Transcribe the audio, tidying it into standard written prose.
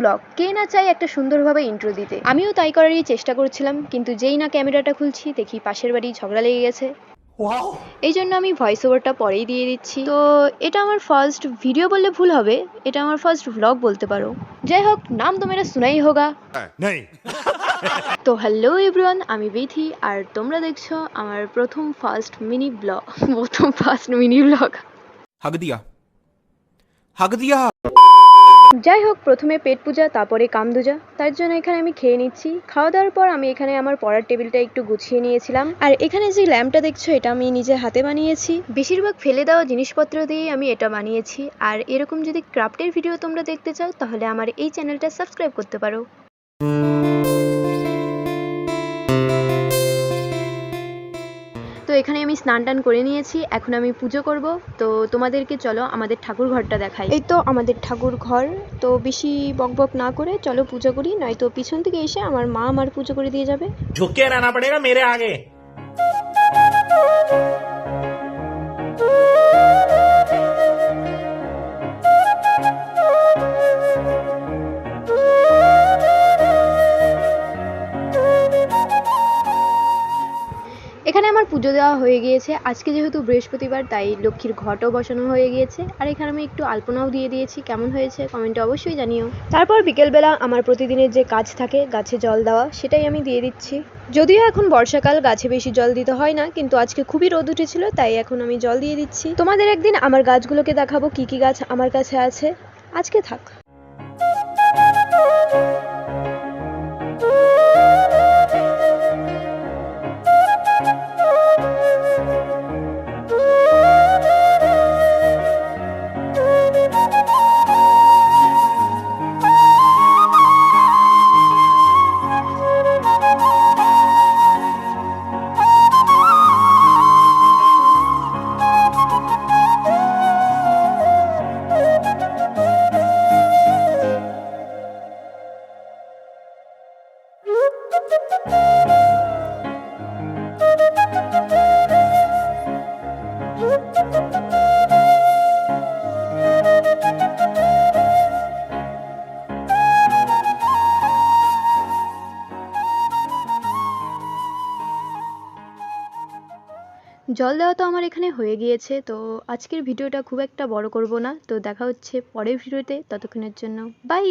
Blog, কে না চাই একটা সুন্দরভাবে ইন্ট্রো দিতে। আমিও তাই করারই চেষ্টা করছিলাম, কিন্তু যেই না ক্যামেরাটা খুলছি দেখি পাশের বাড়ি ঝগড়া লেগে গেছে। এই জন্য আমি ভয়েস ওভারটা পরেই দিয়ে দিচ্ছি। তো এটা আমার ফার্স্ট ভিডিও বললে ভুল হবে, এটা আমার ফার্স্ট ব্লগ বলতে পারো। যাই হোক, নাম তো মেরা সুনাই হোগা। তো হ্যালো এভরিওয়ান, আমি বিথি আর তোমরা দেখছো আমার প্রথম ফার্স্ট মিনি ব্লগ। हक दिया। যাই হোক, প্রথমে পেট পূজা, তারপরে কামদুজা। তার জন্য এখানে আমি খেয়ে নিচ্ছি। খাওয়া দাওয়ার পর আমি এখানে আমার পড়ার টেবিলটা একটু গুছিয়ে নিয়েছিলাম। আর এখানে যে ল্যাম্পটা দেখছো, এটা আমি নিজে হাতে বানিয়েছি। বেশিরভাগ ফেলে দেওয়া জিনিসপত্র দিয়ে আমি এটা বানিয়েছি। আর এরকম যদি ক্রাফটের ভিডিও তোমরা দেখতে চাও, তাহলে আমার এই চ্যানেলটা সাবস্ক্রাইব করতে পারো। তো এখানে আমি স্নান টান করে নিয়েছি, এখন আমি পুজো করব। তো তোমাদেরকে চলো আমাদের ঠাকুর ঘরটা দেখাই। এই তো আমাদের ঠাকুর ঘর। তো বেশি বকবক না করে চলো পুজো করি, নয়তো পিছন থেকে এসে আমার মা আমার পুজো করে দিয়ে যাবে। झुक के रहना पड़ेगा मेरे आगे। এখানে আমার পুজো দেওয়া হয়ে গিয়েছে। আজকে যেহেতু বৃহস্পতিবার, তাই লক্ষ্মীর ঘটও বসানো হয়ে গিয়েছে। আর এখানে আমি একটু আলপনাও দিয়ে দিয়েছি। কেমন হয়েছে কমেন্টে অবশ্যই জানিও। তারপর বিকেলবেলা আমার প্রতিদিনের যে কাজ থাকে, গাছে জল দেওয়া, সেটাই আমি দিয়ে দিচ্ছি। যদিও এখন বর্ষাকাল, গাছে বেশি জল দিতে হয় না, কিন্তু আজকে খুবই রোদ উঠেছিল, তাই এখন আমি জল দিয়ে দিচ্ছি। তোমাদের একদিন আমার গাছগুলোকে দেখাবো কি কি গাছ আমার কাছে আছে। আজকে থাক। জল দেওয়া তো আমার এখানে হয়ে গিয়েছে। তো আজকের ভিডিওটা খুব একটা বড় করব না। তো দেখা হচ্ছে পরের ভিডিওতে, ততক্ষণের জন্য বাই।